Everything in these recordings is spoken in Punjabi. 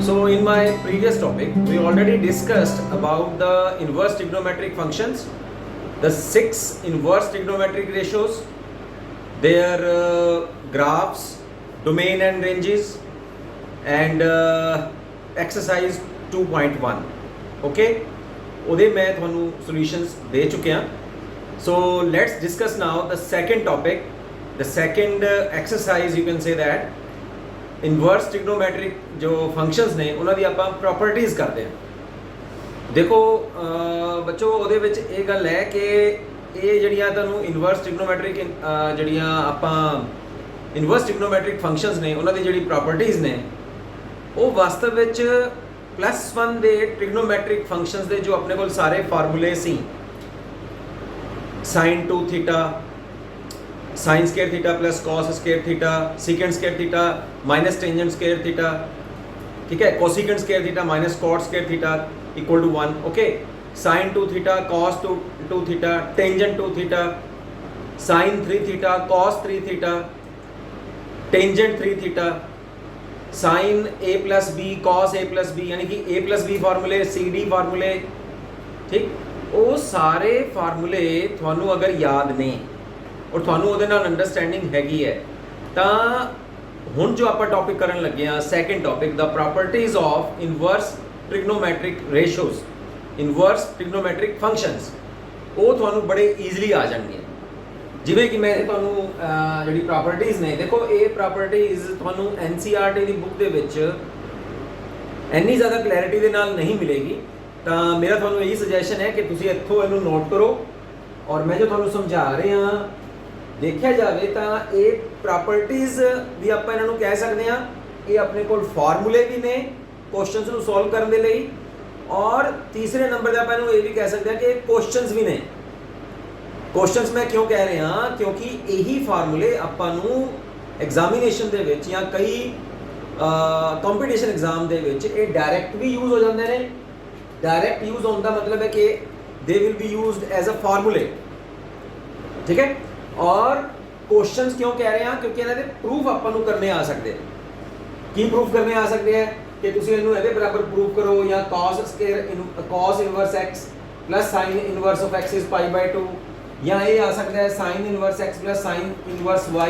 So in my previous topic, we already discussed about the inverse trigonometric functions, the 6 inverse trigonometric ratios, their graphs, domain and ranges, and exercise 2.1. Okay, ਉਹਦੇ मैं ਤੁਹਾਨੂੰ solutions ਦੇ ਚੁੱਕਿਆ. So let's discuss now the second topic, the second exercise. You can say that inverse trigonometric ਜੋ ਫੰਕਸ਼ਨਸ ਨੇ ਉਹਨਾਂ ਦੀ ਆਪਾਂ ਪ੍ਰੋਪਰਟੀਜ਼ ਕਰਦੇ ਹਾਂ। ਦੇਖੋ ਬੱਚੋ ਉਹਦੇ ਵਿੱਚ ਇਹ ਗੱਲ ਹੈ ਕਿ ਇਹ ਜਿਹੜੀਆਂ ਤੁਹਾਨੂੰ ਇਨਵਰਸ ਟ੍ਰਿਗਨੋਮੈਟ੍ਰਿਕ ਜਿਹੜੀਆਂ ਆਪਾਂ ਇਨਵਰਸ ਟ੍ਰਿਗਨੋਮੈਟ੍ਰਿਕ ਫੰਕਸ਼ਨਸ ਨੇ ਉਹਨਾਂ ਦੀ ਜਿਹੜੀ ਪ੍ਰੋਪਰਟੀਜ਼ ਨੇ ਉਹ ਵਾਸਤਵ ਵਿੱਚ +1 ਦੇ ਟ੍ਰਿਗਨੋਮੈਟ੍ਰਿਕ ਫੰਕਸ਼ਨਸ ਦੇ ਜੋ ਆਪਣੇ ਕੋਲ ਸਾਰੇ ਫਾਰਮੂਲੇ ਸੀ, sin 2 theta, sine square theta plus cos square theta, secant square theta minus tangent square theta, ठीक है, cosecant square theta minus cot square theta equal to 1. Okay, sine 2 theta cos 2 theta tangent 2 theta, sine 3 theta cos 3 theta tangent 3 theta, sine a plus B cos a plus B, यानी कि a प्लस बी फार्मूले, सी डी फार्मूले, ठीक, वो सारे फार्मूले थानू अगर याद ने और ਤੁਹਾਨੂੰ ਉਹਦੇ ਨਾਲ ਅੰਡਰਸਟੈਂਡਿੰਗ ਹੈਗੀ ਹੈ ਤਾਂ ਹੁਣ ਜੋ ਆਪਾਂ ਟੌਪਿਕ ਕਰਨ ਲੱਗੇ ਆ second topic, the properties of inverse trigonometric ratios, inverse trigonometric functions, ਉਹ ਤੁਹਾਨੂੰ ਬੜੇ ਈਜ਼ੀਲੀ ਆ ਜਾਣਗੇ। ਜਿਵੇਂ ਕਿ ਮੈਂ ਤੁਹਾਨੂੰ ਜਿਹੜੀ ਪ੍ਰੋਪਰਟੀਜ਼ ਨੇ, ਦੇਖੋ ਇਹ ਪ੍ਰੋਪਰਟੀਜ਼ ਤੁਹਾਨੂੰ NCERT ਦੀ ਬੁੱਕ ਦੇ ਵਿੱਚ ਇੰਨੀ ਜ਼ਿਆਦਾ ਕਲੈਰਿਟੀ ਦੇ ਨਾਲ ਨਹੀਂ ਮਿਲੇਗੀ, ਤਾਂ ਮੇਰਾ ਤੁਹਾਨੂੰ ਇਹੀ ਸੁਜੈਸ਼ਨ ਹੈ ਕਿ ਤੁਸੀਂ ਇੱਥੋਂ ਇਹਨੂੰ ਨੋਟ ਕਰੋ ਔਰ ਮੈਂ ਜੋ ਤੁਹਾਨੂੰ ਸਮਝਾ ਰਿਹਾ ਦੇਖਿਆ ਜਾਵੇ ਤਾਂ ਇਹ ਪ੍ਰੋਪਰਟੀਜ਼ ਵੀ ਆਪਾਂ ਇਹਨਾਂ ਨੂੰ ਕਹਿ ਸਕਦੇ ਹਾਂ। ਇਹ ਆਪਣੇ ਕੋਲ ਫਾਰਮੂਲੇ ਵੀ ਨੇ ਕੁਐਸਚਨਸ ਨੂੰ ਸੋਲਵ ਕਰਨ ਦੇ ਲਈ, ਔਰ ਤੀਸਰੇ ਨੰਬਰ ਤੇ ਆਪਾਂ ਇਹਨੂੰ ਇਹ ਵੀ ਕਹਿ ਸਕਦੇ ਹਾਂ ਕਿ ਕੁਐਸਚਨਸ ਵੀ ਨੇ। ਕੁਐਸਚਨਸ ਮੈਂ ਕਿਉਂ ਕਹਿ ਰਿਹਾ, ਕਿਉਂਕਿ ਇਹੀ ਫਾਰਮੂਲੇ ਆਪਾਂ ਨੂੰ ਐਗਜ਼ਾਮੀਨੇਸ਼ਨ ਦੇ ਵਿੱਚ ਜਾਂ ਕਈ ਕੰਪੀਟੀਸ਼ਨ ਐਗਜ਼ਾਮ ਦੇ ਵਿੱਚ ਇਹ ਡਾਇਰੈਕਟ ਵੀ ਯੂਜ਼ ਹੋ ਜਾਂਦੇ ਨੇ। ਡਾਇਰੈਕਟ ਯੂਜ਼ ਹੋਣ ਦਾ ਮਤਲਬ ਹੈ ਕਿ they will be used as a formulae, ਠੀਕ ਹੈ। और क्वेश्चंस क्यों कह रहे हैं, क्योंकि ਇਹਨਾਂ ਦੇ ਪ੍ਰੂਫ ਆਪਾਂ ਨੂੰ ਕਰਨੇ ਆ ਸਕਦੇ। ਕੀ ਪ੍ਰੂਫ ਕਰਨੇ ਆ ਸਕਦੇ ਹੈ ਕਿ ਤੁਸੀਂ ਇਹਨੂੰ ਇਹਦੇ ਬਰਾਬਰ ਪ੍ਰੂਫ ਕਰੋ, ਜਾਂ cos square cos inverse x plus sin inverse of x is π/2, ਜਾਂ ਇਹ ਆ ਸਕਦਾ ਹੈ sin inverse x plus sin inverse y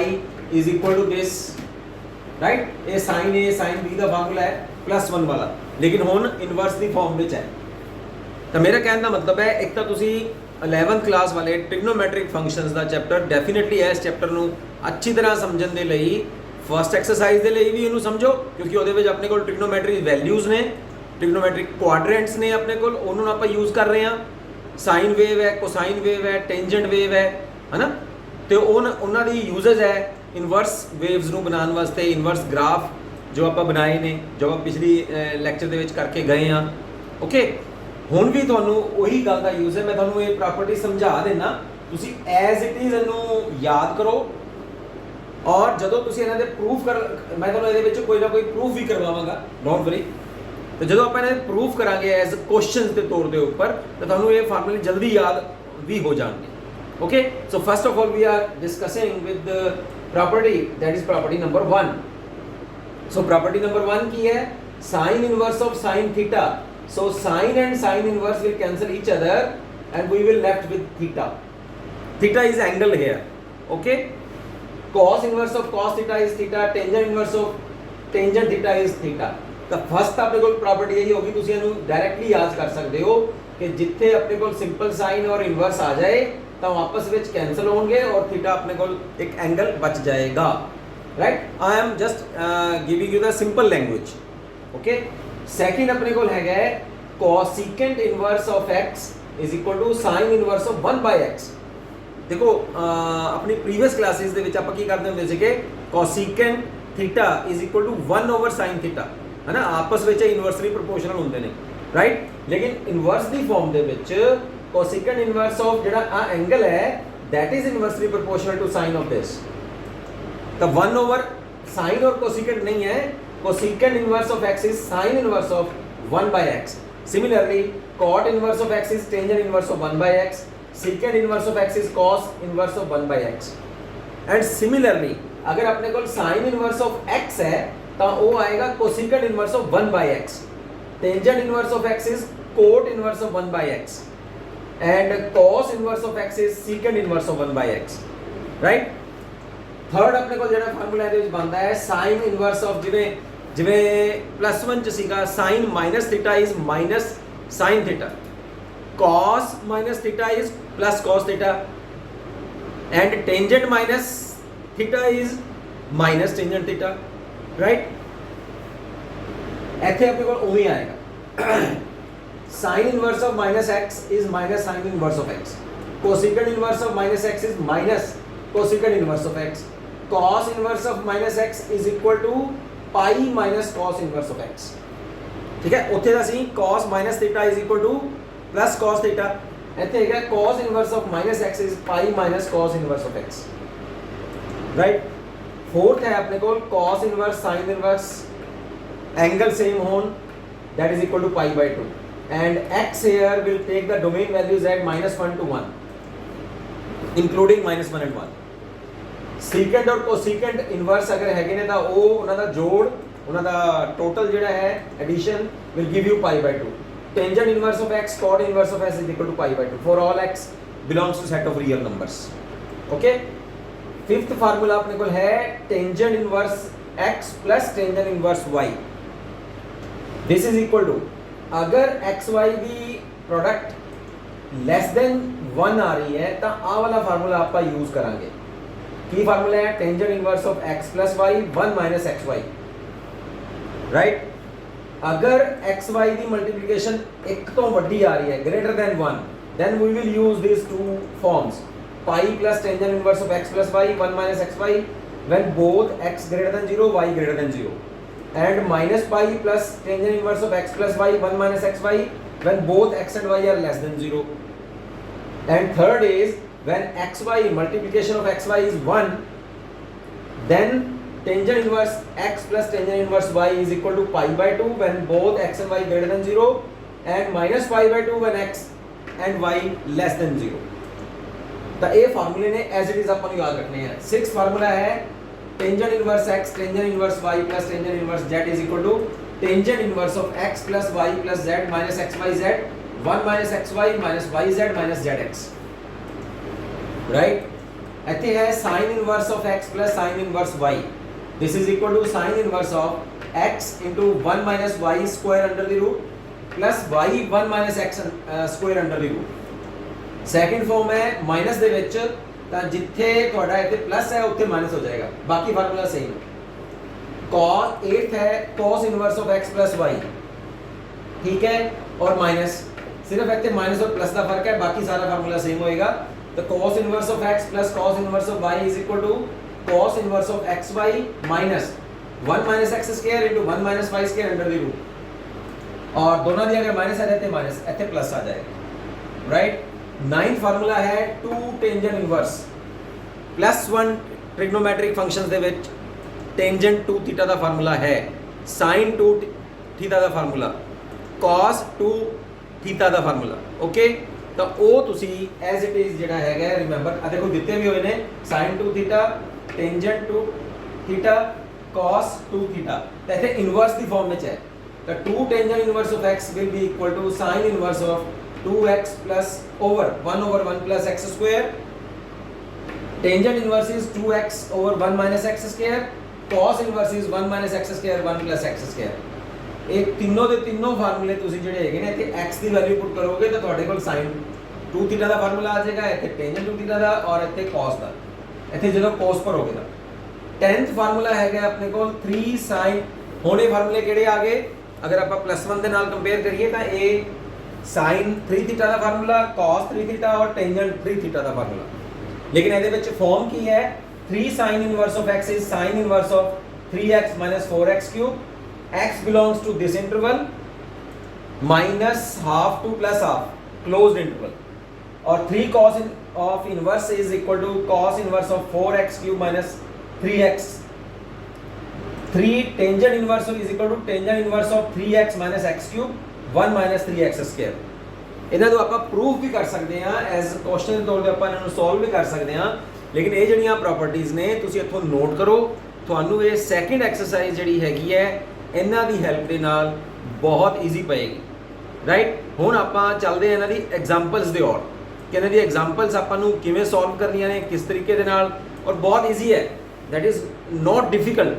is equal to this, right. ਇਹ sin a sin b ਦਾ ਫਾਰਮੂਲਾ ਹੈ +1 ਵਾਲਾ, ਲੇਕਿਨ ਹੁਣ ਇਨਵਰਸ ਦੀ ਫਾਰਮ ਵਿੱਚ ਹੈ। ਤਾਂ ਮੇਰਾ ਕਹਿਣ ਦਾ ਮਤਲਬ ਹੈ ਇੱਕ ਤਾਂ ਤੁਸੀਂ 11th ਕਲਾਸ ਵਾਲੇ ਟ੍ਰਿਗਨੋਮੈਟ੍ਰਿਕ ਫੰਕਸ਼ਨਸ ਦਾ ਚੈਪਟਰ ਡੈਫੀਨਿਟਲੀ ਇਸ ਚੈਪਟਰ ਨੂੰ ਅੱਛੀ ਤਰ੍ਹਾਂ ਸਮਝਣ ਦੇ ਲਈ ਫਸਟ ਐਕਸਰਸਾਈਜ਼ ਦੇ ਲਈ ਵੀ ਇਹਨੂੰ ਸਮਝੋ, ਕਿਉਂਕਿ ਉਹਦੇ ਵਿੱਚ ਆਪਣੇ ਕੋਲ ਟ੍ਰਿਗਨੋਮੈਟ੍ਰਿਕ ਵੈਲਿਊਜ਼ ਨੇ, ਟ੍ਰਿਗਨੋਮੈਟ੍ਰਿਕ ਕੁਆਡਰੈਂਟਸ ਨੇ ਆਪਣੇ ਕੋਲ, ਉਹਨਾਂ ਨੂੰ ਆਪਾਂ ਯੂਜ਼ ਕਰ ਰਹੇ ਹਾਂ। ਸਾਈਨ ਵੇਵ ਹੈ, ਕੋਸਾਈਨ ਵੇਵ ਹੈ, ਟੈਂਜੈਂਟ ਵੇਵ ਹੈ ਨਾ, ਤੇ ਉਹਨਾਂ ਦੀ ਯੂਜ਼ਸ ਹੈ ਇਨਵਰਸ ਵੇਵਸ ਨੂੰ ਬਣਾਉਣ ਵਾਸਤੇ। ਇਨਵਰਸ ਗ੍ਰਾਫ ਜੋ ਆਪਾਂ ਬਣਾਏ ਨੇ, ਜੋ ਆਪਾਂ ਪਿਛਲੀ ਲੈਕਚਰ ਦੇ ਵਿੱਚ ਕਰਕੇ ਗਏ ਹਾਂ। ਓਕੇ, ਹੁਣ ਵੀ ਤੁਹਾਨੂੰ ਉਹੀ ਗੱਲ ਦਾ ਯੂਜ਼ ਹੈ। ਮੈਂ ਤੁਹਾਨੂੰ ਇਹ ਪ੍ਰੋਪਰਟੀ ਸਮਝਾ ਦੇਣਾ, ਤੁਸੀਂ ਐਜ਼ ਇਟ ਇਜ਼ ਇਹਨੂੰ ਯਾਦ ਕਰੋ, ਔਰ ਜਦੋਂ ਤੁਸੀਂ ਇਹਨਾਂ ਦੇ ਪ੍ਰੂਫ ਮੈਂ ਤੁਹਾਨੂੰ ਇਹਦੇ ਵਿੱਚ ਕੋਈ ਨਾ ਕੋਈ ਪ੍ਰੂਫ ਵੀ ਕਰਵਾਵਾਂਗਾ, ਡੋਂਟ ਵਰੀ। ਤੇ ਜਦੋਂ ਆਪਾਂ ਇਹਨਾਂ ਦੇ ਪ੍ਰੂਫ ਕਰਾਂਗੇ ਐਜ਼ ਕੁਐਸਚਨਸ ਦੇ ਤੌਰ ਦੇ ਉੱਪਰ, ਤਾਂ ਤੁਹਾਨੂੰ ਇਹ ਫਾਰਮੂਲੇ ਜਲਦੀ ਯਾਦ ਵੀ ਹੋ ਜਾਣਗੇ। Okay, so first of all we are discussing with the property that is property number 1। So property number 1 ਕੀ ਹੈ? Sine inverse of sine theta. So sin and sin inverse will cancel each other and we will left with theta. Theta is angle here. Okay, cos inverse of cos theta is theta, tangent inverse of tangent theta is theta. ਤਾਂ ਫਸਟ ਆਪਣੇ ਕੋਲ ਪ੍ਰੋਪਰਟੀ ਇਹੀ ਹੋਗੀ, ਤੁਸੀਂ ਇਹਨੂੰ ਡਾਇਰੈਕਟਲੀ ਯਾਦ ਕਰ ਸਕਦੇ ਹੋ ਕਿ ਜਿੱਥੇ ਆਪਣੇ ਕੋਲ ਸਿੰਪਲ ਸਾਈਨ ਔਰ ਇਨਵਰਸ ਆ ਜਾਏ ਤਾਂ ਉਹ ਆਪਸ ਵਿੱਚ ਕੈਂਸਲ ਹੋਣਗੇ ਔਰ ਥੀਟਾ ਆਪਣੇ ਕੋਲ ਇੱਕ ਐਂਗਲ ਬਚ ਜਾਏਗਾ, right. I am just giving you the simple language. Okay, second ਆਪਣੇ ਕੋਲ ਹੈਗਾ cosecant inverse of x is equal to sine inverse of 1/x। ਦੇਖੋ ਆਪਣੀ ਪ੍ਰੀਵੀਅਸ ਕਲਾਸਿਸ ਦੇ ਵਿੱਚ ਆਪਾਂ ਕੀ ਕਰਦੇ ਹੁੰਦੇ ਸੀ ਕਿ cosecant theta is equal to 1/sin theta, ਹੈ ਨਾ, ਆਪਸ ਵਿੱਚ ਇਨਵਰਸਲੀ ਪ੍ਰੋਪੋਰਸ਼ਨਲ ਹੁੰਦੇ ਨੇ, ਰਾਈਟ। ਲੇਕਿਨ ਇਨਵਰਸ ਦੀ ਫਾਰਮ ਦੇ ਵਿੱਚ ਕੋਸੀਕੈਂਟ ਇਨਵਰਸ ਆਫ ਜਿਹੜਾ ਆ ਐਂਗਲ ਹੈ that is inversely proportional to sine of this. ਤਾਂ 1/sin और कोसिकेंट नहीं है, cosecant inverse of x is sin inverse of 1/x. Similarly, cot inverse of x is tangent inverse of 1/x. Secant inverse of x is cos inverse of 1/x. And similarly, अगर अपने को sin inverse of x है ਤਾਂ ਉਹ ਆਏਗਾ cosecant inverse of 1 by x। Tangent inverse of x is cot inverse of 1 by x and cos inverse of x is secant inverse of 1 by x, right? Third अपने को ਜਿਹੜਾ ਫਾਰਮੂਲਾ ਇਹਦੇ ਵਿੱਚ ਬਣਦਾ ਹੈ sin inverse of ਜਿਵੇਂ +1 ਚ ਸੀਗਾ sin minus theta is minus sin theta, cos minus theta is plus cos theta and tangent minus theta is minus tangent theta, right? ਇੱਥੇ ਆਪਣੇ ਕੋਲ ਉਵੇਂ ਆਏਗਾ sin inverse of minus x is minus sin inverse of x, cosecant inverse of minus x is minus cosecant inverse of x, cos inverse of minus x is equal to pi minus cos inverse of x। ਠੀਕ ਹੈ, ਉੱਥੇ ਦਾ ਸੀ cos minus theta is equal to plus cos theta, ਇੱਥੇ ਹੈਗਾ cos inverse of minus x is pi minus cos inverse of x, right? Fourth है अपने को cos inverse sin inverse angle same होन that is equal to pi by 2 and x here will take the domain values at -1 to 1 including -1 and 1। secant और cosecant inverse अगर हैगे ने ਤਾਂ ਉਹ ਉਹਨਾਂ ਦਾ ਜੋੜ ਉਹਨਾਂ ਦਾ total ਜਿਹੜਾ ਹੈ addition will give you pi by 2। tangent inverse of x cot inverse of s is equal to pi by 2 for all x belongs to set of real numbers। okay, fifth formula अपने को है tangent inverse x plus tangent inverse y। This is equal to अगर एक्स वाई की प्रोडक्ट लैस देन 1 आ रही है तो आ वाला फार्मूला आप यूज करांगे। की फार्मूला है tangent inverse of x plus y 1 minus x y, right? अगर एक्स वाई की मल्टीप्लिकेशन एक तो वड्डी आ रही है greater than 1 then we will use this two forms pi plus tangent inverse of x plus y 1 minus x y when both x greater than 0 y greater than 0 and minus pi plus tangent inverse of x plus y 1 minus xy when both x and y are less than 0, and third is when xy multiplication of xy is 1 then tangent inverse x plus tangent inverse y is equal to pi by 2 when both x and y greater than 0 and minus pi by 2 when x and y less than 0। तो ये फार्मूले ने एज इट इज अपन याद रखने हैं। सिक्स फार्मूला है tangent inverse x tangent inverse y plus tangent inverse z is equal to tangent inverse of x plus y plus z minus xyz 1 minus xy minus yz minus zx, right? ऐसे है sin inverse of x plus sin inverse y, this is equal to sin inverse of x into 1 minus y square under the root plus y 1 minus x square under the root। Second form है माइनस ਦੇ ਵਿੱਚ ਤਾਂ ਜਿੱਥੇ ਤੁਹਾਡਾ ਇੱਥੇ ਪਲੱਸ ਹੈ ਉੱਥੇ ਮਾਈਨਸ ਹੋ ਜਾਏਗਾ, ਬਾਕੀ ਫਾਰਮੂਲਾ ਸੇਮ ਹੈ। cos 8 है cos inverse of x plus y, ठीक है, और माइनस सिर्फ ਇੱਥੇ माइनस और प्लस ਦਾ फर्क है, बाकी सारा फार्मूला सेम होएगा। तो cos inverse of x plus cos inverse of y is equal to cos inverse of xy minus 1 minus x square into 1 minus y square under the root, और दोनों दी अगर माइनस है रहते माइनस ਇੱਥੇ प्लस आ जाएगा, राइट? नाइन्थ फार्मूला है 2 टेंजेंट इनवर्स +1 ट्रिग्नोमेट्रिक फंक्शंस ਦੇ ਵਿੱਚ टेंजेंट 2 थीटा ਦਾ ਫਾਰਮੂਲਾ ਹੈ sin 2 थीटा ਦਾ ਫਾਰਮੂਲਾ cos 2 थीटा ਦਾ ਫਾਰਮੂਲਾ। ਓਕੇ, ਤਾਂ ਉਹ ਤੁਸੀਂ ਐਜ਼ ਇਟ ਇਜ਼ ਜਿਹੜਾ ਹੈਗਾ ਰਿਮੈਂਬਰ ਆ ਦੇਖੋ ਦਿੱਤੇ ਵੀ ਹੋਏ ਨੇ sin 2 theta tangent 2 theta cos 2 theta, ਤਾਂ ਇੱਥੇ ਇਨਵਰਸ ਦੀ ਫਾਰਮ ਵਿੱਚ ਹੈ। ਤਾਂ 2 tangent inverse of x will be equal to sin inverse of 2x plus over 1 plus x square, tangent inverse is 2x over 1 minus x square, cos inverse is 1 minus x square 1 plus x square। ਇਹ ਤਿੰਨੋਂ ਦੇ ਤਿੰਨੋਂ ਫਾਰਮੂਲੇ ਤੁਸੀਂ ਜਿਹੜੇ ਹੈਗੇ ਨੇ ਇੱਥੇ x ਦੀ ਵੈਲਿਊ ਪੁੱਟ ਕਰੋਗੇ ਤਾਂ ਤੁਹਾਡੇ ਕੋਲ sin 2 ਥੀਟਾ ਦਾ ਫਾਰਮੂਲਾ ਆ ਜਾਏਗਾ, ਇੱਥੇ tangent 2 ਥੀਟਾ ਦਾ ਔਰ ਇੱਥੇ cos ਦਾ। ਇੱਥੇ ਜਦੋਂ cos ਭਰੋਗੇ ਤਾਂ 10th ਫਾਰਮੂਲਾ ਹੈਗਾ ਆਪਣੇ ਕੋਲ 3 sin। ਹੁਣ ਇਹ ਫਾਰਮੂਲੇ ਕਿਹੜੇ ਆ ਗਏ ਅਗਰ ਆਪਾਂ +1 ਦੇ ਨਾਲ ਕੰਪੇਅਰ ਕਰੀਏ ਤਾਂ ਇਹ sin 3 थीटा ਦਾ ਫਾਰਮੂਲਾ cos 3 थीटा और tangent 3 थीटा ਦਾ ਫਾਰਮੂਲਾ। ਲੇਕਿਨ ਇਹਦੇ ਵਿੱਚ ਫਾਰਮ ਕੀ ਹੈ 3 sin inverse of x is sin inverse of 3x minus 4x cube, x belongs to this interval minus half to plus half closed interval, और 3 cos of inverse is equal to cos inverse of 4x cube minus 3x। 3 tangent inverse is equal to tangent inverse of 3x minus x cube 1 minus 3x square। ਇਹਨਾਂ ਨੂੰ ਆਪਾਂ ਪ੍ਰੂਫ ਵੀ ਕਰ ਸਕਦੇ ਹਾਂ ਐਜ਼ ਕੁਐਸਚਨ ਦੇ ਤੌਰ ਤੇ ਆਪਾਂ ਇਹਨਾਂ ਨੂੰ ਸੋਲਵ ਵੀ ਕਰ ਸਕਦੇ ਹਾਂ, ਲੇਕਿਨ ਇਹ ਜਿਹੜੀਆਂ ਪ੍ਰੋਪਰਟੀਆਂ ਨੇ ਤੁਸੀਂ ਇੱਥੋਂ ਨੋਟ ਕਰੋ ਤੁਹਾਨੂੰ ਇਹ ਸੈਕਿੰਡ ਐਕਸਰਸਾਈਜ਼ ਜਿਹੜੀ ਹੈਗੀ ਹੈ ਇਹਨਾਂ ਦੀ ਹੈਲਪ ਦੇ ਨਾਲ ਬਹੁਤ ਈਜ਼ੀ ਪਏਗੀ, ਰਾਈਟ। ਹੁਣ ਆਪਾਂ ਚੱਲਦੇ ਹਾਂ ਇਹਨਾਂ ਦੀ ਐਗਜ਼ਾਮਪਲਸ ਦੇ ਔਰ ਕਿ ਇਹਨਾਂ ਦੀ ਐਗਜ਼ਾਮਪਲਸ ਆਪਾਂ ਨੂੰ ਕਿਵੇਂ ਸੋਲਵ ਕਰਨੀਆਂ ਨੇ, ਕਿਸ ਤਰੀਕੇ ਦੇ ਨਾਲ, ਔਰ ਬਹੁਤ ਈਜ਼ੀ ਹੈ, ਦੈਟ ਇਜ਼ ਨੋਟ ਡਿਫਿਕਲਟ।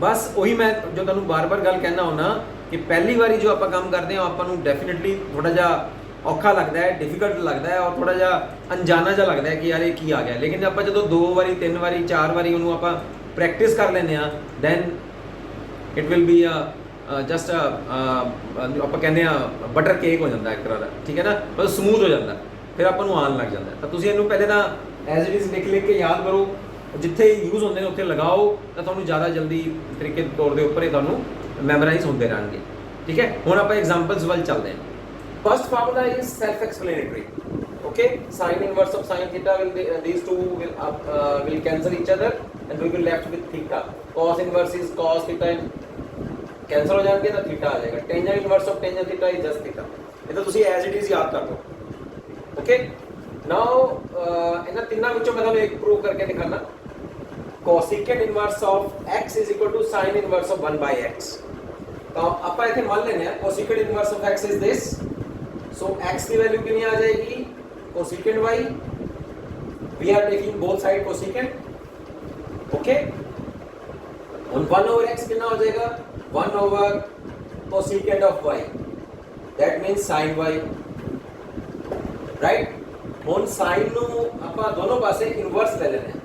ਬਸ ਉਹੀ ਮੈਂ ਜੋ ਤੁਹਾਨੂੰ ਬਾਰ-ਬਾਰ ਗੱਲ ਕਹਿਣਾ ਹੁੰਦਾ ਕਿ ਪਹਿਲੀ ਵਾਰੀ ਜੋ ਆਪਾਂ ਕੰਮ ਕਰਦੇ ਹਾਂ ਆਪਾਂ ਨੂੰ ਡੈਫੀਨਿਟਲੀ ਥੋੜਾ ਜਿਹਾ ਔਖਾ ਲੱਗਦਾ ਹੈ, ਡਿਫਿਕਲਟ ਲੱਗਦਾ ਹੈ, ਔਰ ਥੋੜਾ ਜਿਹਾ ਅਣਜਾਣਾ ਜਿਹਾ ਲੱਗਦਾ ਹੈ ਕਿ ਯਾਰ ਇਹ ਕੀ ਆ ਗਿਆ। ਲੇਕਿਨ ਆਪਾਂ ਜਦੋਂ 2 ਵਾਰੀ 3 ਵਾਰੀ 4 ਵਾਰੀ ਉਹਨੂੰ ਆਪਾਂ ਪ੍ਰੈਕਟਿਸ ਕਰ ਲੈਂਦੇ ਹਾਂ, then it will be just ਆਪਾਂ ਕਹਿੰਦੇ ਆ ਬਟਰ ਕੇਕ ਹੋ ਜਾਂਦਾ ਇੱਕ ਤਰ੍ਹਾਂ ਦਾ, ਠੀਕ ਹੈ ਨਾ, ਬਸ ਸਮੂਥ ਹੋ ਜਾਂਦਾ, ਫਿਰ ਆਪਾਂ ਨੂੰ ਆਉਣ ਲੱਗ ਜਾਂਦਾ। ਤਾਂ ਤੁਸੀਂ ਇਹਨੂੰ ਪਹਿਲੇ ਤਾਂ ਐਜ਼ ਇਟ ਇਜ਼ ਲਿਖ ਕੇ ਯਾਦ ਕਰੋ, ਜਿੱਥੇ ਯੂਜ਼ ਹੁੰਦੇ ਨੇ ਉੱਥੇ ਲਗਾਓ, ਤਾਂ ਤੁਹਾਨੂੰ ਜ਼ਿਆਦਾ ਜਲਦੀ ਤਰੀਕੇ ਦੇ ਤੌਰ ਦੇ ਉੱਪਰ ਇਹ ਤੁਹਾਨੂੰ ਮੈਮੋਰਾਈਜ਼ ਹੁੰਦੇ ਰਹਿਣਗੇ, ਠੀਕ ਹੈ। ਹੁਣ ਆਪਾਂ ਐਗਜ਼ਾਮਪਲਸ ਵੱਲ ਚੱਲਦੇ ਹਾਂ। First formula is self-explanatory. Okay, sin inverse of sin theta these two will cancel each other and we will left with theta. Cos inverse is cos theta cancel हो जाएंगे तो theta आ जाएगा. Tangent inverse of tangent theta is just theta. ये तो तुसी as it is याद कर लो. Okay. Now इन्हें तीनों विचों मैं तुम्हें एक प्रूव करके दिखाना. Cosecant inverse of x is equal to sin inverse of 1 by x. तो आप इतने मान लेने हैं cosecant inverse of x is this. So x की वैल्यू कितनी आ जाएगी, cosecant y, we are taking both side cosecant, okay, और 1 over x कितना हो जाएगा, 1 over cosecant of y, that means sin y, right। ਹੁਣ sin ਨੂੰ ਆਪਾਂ ਦੋਨੋਂ ਪਾਸੇ ਇਨਵਰਸ ਲੈ ਲੈਣੇ हैं,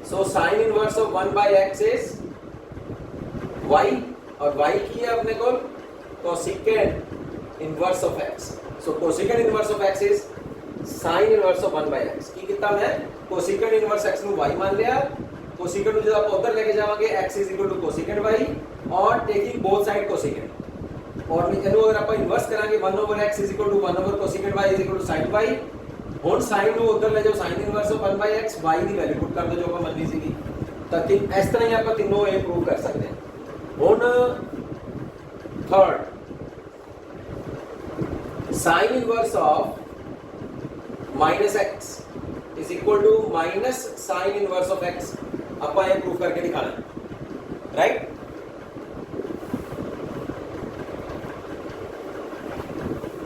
so sin inverse of 1 by x is y, और y की है अपने को cosecant inverse of x, so cosecant inverse of x is sin inverse of 1 by x। की कितना मैं cosecant inverse x ਨੂੰ y मान लिया, cosecant ਨੂੰ जब आप उधर लेके जाओगे x is equal to cosecant y और taking both side cosecant, और ਇਹਨੂੰ अगर ਆਪਾਂ ਇਨਵਰਸ ਕਰਾਂਗੇ 1 over x is equal to 1 over cosecant y is equal to sin y। ਹੁਣ sin ਨੂੰ ਉਧਰ ਲੈ ਜਾਓ, sin inverse of 1 by x, y the value ਪੁੱਟ ਕਰ ਦਿਓ ਜੋ ਆਪਾਂ ਮੰਨੀ ਸੀਗੀ, ਤਾਂ ਇਸ ਤਰ੍ਹਾਂ ਹੀ ਆਪਾਂ ਤਿੰਨੋਂ ਇਹ ਪ੍ਰੂਵ ਕਰ ਸਕਦੇ ਹਾਂ। ਹੁਣ third sin inverse of minus x is equal to minus sin inverse of x, ਆਪਾਂ ਇਹ ਪ੍ਰੂਫ ਕਰਕੇ ਦਿਖਾਣਾ, ਰਾਈਟ।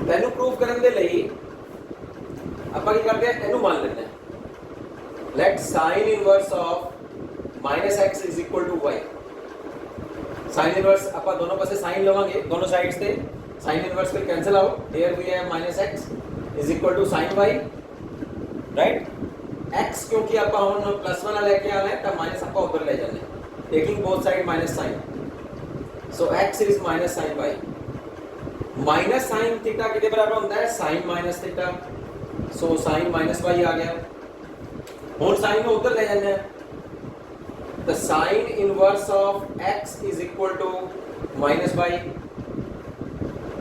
ਇਹਨੂੰ ਪ੍ਰੂਫ ਕਰਨ ਦੇ ਲਈ ਆਪਾਂ ਕੀ ਕਰਦੇ ਹਾਂ, ਇਹਨੂੰ ਮੰਨ ਲੈਂਦੇ ਹਾਂ, let sin inverse of minus x is equal to y। sin inverse ਆਪਾਂ ਦੋਨੋਂ ਪਾਸੇ sin ਲਵਾਂਗੇ, ਦੋਨੋਂ ਸਾਈਡਸ ਤੇ sin inverse will cancel out, here we have minus x is equal to sin y, right। x क्योंकि ਆਪਾਂ ਹੁਣ प्लस वाला लेके आना है तो माइनस ਆਪਾਂ ऊपर ले जाना है, taking both side minus sin, so x is minus sin y। minus sin theta कितने बराबर होता है, sin minus theta, so sin minus y आ गया। ਹੁਣ sin ਨੂੰ ऊपर ले जाना है, the sin inverse of x is equal to minus y,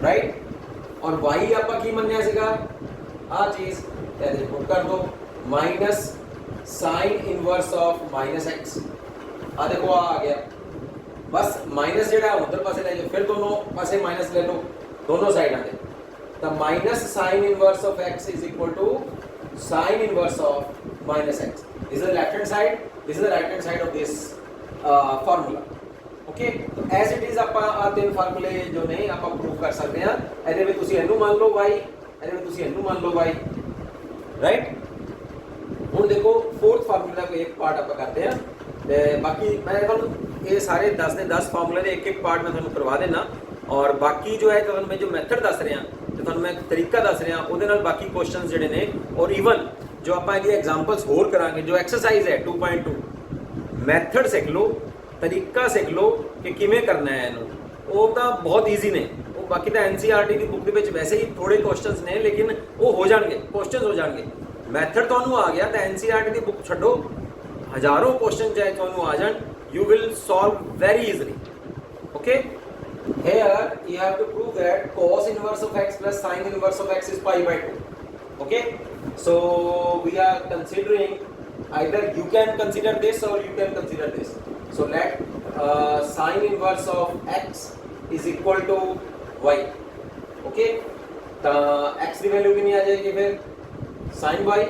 right. और y ਆਪਾਂ ਕੀ ਮੰਨਿਆ ਸੀਗਾ, ਆ ਚੀਜ਼ ਇਹਦੇ ਪੁੱਟ ਕਰ ਦੋ, minus sin inverse of minus x, आ देखो आ गया, बस माइनस जेड़ा उधर पासे ले जाओ, फिर दोनों पासे माइनस ले लो दोनों साइड आते, तो minus sin inverse of x is equal to sin inverse of minus x। This is the left hand side, this is the right hand side of this formula, okay. तो एज इट इज ਆਪਾਂ ਆ ਤਿੰਨ ਫਾਰਮੂਲੇ ਜੋ ਨੇ ਆਪਾਂ ਪ੍ਰੂਵ ਕਰ ਸਕਦੇ ਹਾਂ। ਇਹਦੇ ਵਿੱਚ ਤੁਸੀਂ ਇਹਨੂੰ ਮੰਨ ਲਓ y, ਇਹਦੇ ਵਿੱਚ ਤੁਸੀਂ ਇਹਨੂੰ ਮੰਨ ਲਓ y, ਰਾਈਟ। ਹੁਣ ਦੇਖੋ फोर्थ फार्मूले ਦਾ ਕੋਈ ਇੱਕ ਪਾਰਟ ਆਪਾਂ ਕਰਦੇ ਹਾਂ, ਤੇ ਬਾਕੀ ਮੈਂ ਤੁਹਾਨੂੰ ਇਹ ਸਾਰੇ 10 ਦੇ 10 ਫਾਰਮੂਲੇ ਦੇ ਇੱਕ ਇੱਕ ਪਾਰਟ ਮੈਂ ਤੁਹਾਨੂੰ ਕਰਵਾ ਦੇਣਾ, ਔਰ ਬਾਕੀ ਜੋ ਹੈ ਤੁਹਾਨੂੰ ਮੈਂ ਜੋ ਮੈਥਡ ਦੱਸ ਰਿਹਾ ਤੇ ਤੁਹਾਨੂੰ ਮੈਂ ਤਰੀਕਾ ਦੱਸ ਰਿਹਾ, ਉਹਦੇ ਨਾਲ ਬਾਕੀ ਕੁਐਸਚਨਸ ਜਿਹੜੇ ਨੇ, ਔਰ ਈਵਨ ਜੋ ਆਪਾਂ ਇਹਦੀ ਐਗਜ਼ਾਮਪਲਸ ਹੋਰ ਕਰਾਂਗੇ, ਜੋ ਐਕਸਰਸਾਈਜ਼ ਹੈ 2.2 ਮੈਥਡ ਸਿੱਖ ਲਓ, ਤਰੀਕਾ ਸਿੱਖ ਲਓ ਕਿ ਕਿਵੇਂ ਕਰਨਾ ਹੈ ਇਹਨੂੰ, ਉਹ ਤਾਂ ਬਹੁਤ ਈਜ਼ੀ ਨੇ। ਉਹ ਬਾਕੀ ਤਾਂ NCERT ਦੀ ਬੁੱਕ ਦੇ ਵਿੱਚ ਵੈਸੇ ਹੀ ਥੋੜੇ ਕੁਐਸਚਨਸ ਨੇ, ਲੇਕਿਨ ਉਹ ਹੋ ਜਾਣਗੇ, ਕੁਐਸਚਨਸ ਹੋ ਜਾਣਗੇ। ਮੈਥਡ ਤੁਹਾਨੂੰ ਆ ਗਿਆ ਤਾਂ NCERT ਦੀ ਬੁੱਕ ਛੱਡੋ, ਹਜ਼ਾरों क्वेश्चन चाहे ਤੁਹਾਨੂੰ ਆ ਜਾਣ, you will solve very easily, okay। Here you have to prove that cos inverse of x plus sin inverse of x is pi by 2, okay। So we are considering either you can consider this or you can consider this, so let sin inverse of x is equal to y, okay। तो x की वैल्यू कितनी आ जाएगी, फिर sin y,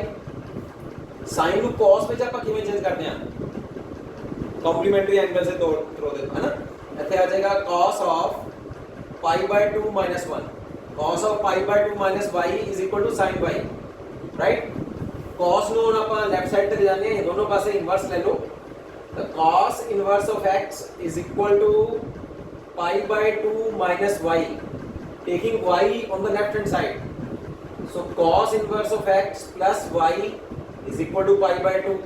sin ਨੂੰ cos ਵਿੱਚ ਆਪਾਂ ਕਿਵੇਂ ਚੇਂਜ ਕਰਦੇ ਹਾਂ, कॉम्प्लीमेंट्री एंगल से थ्रो दे है ना, ਇੱਥੇ ਆ ਜਾਏਗਾ cos of pi by 2 minus 1, cos of pi by 2 minus y is equal to sin y, right? cos ਨੂੰ ਹੁਣ ਆਪਾਂ ਲੈਫਟ ਸਾਈਡ ਤੇ ਲੈ ਜਾਂਦੇ ਹਾਂ, ਦੋਨੋਂ ਪਾਸੇ ਇਨਵਰਸ ਲੈ ਲਓ, the cos inverse of x is equal to pi by 2 minus y, taking y on the left hand side, so cos inverse of x plus y is equal to pi by 2,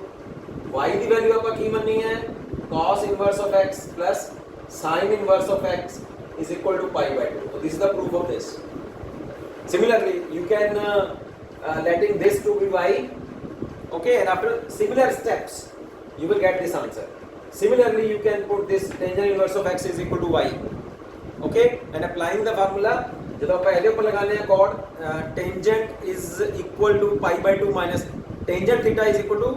y the value ਆਪਾਂ ਕੀ ਮੰਨੀ ਹੈ, cos inverse of x plus sin inverse of x is equal to pi by 2. So this is the proof of this. Similarly, you can letting this to be y, okay, and after similar steps you will get this answer. Similarly, you can put this tangent inverse of x is equal to y, okay, and applying the formula, जब आप पहले ऊपर लगाने हैं cot tangent is equal to pi by 2 minus tangent theta is equal to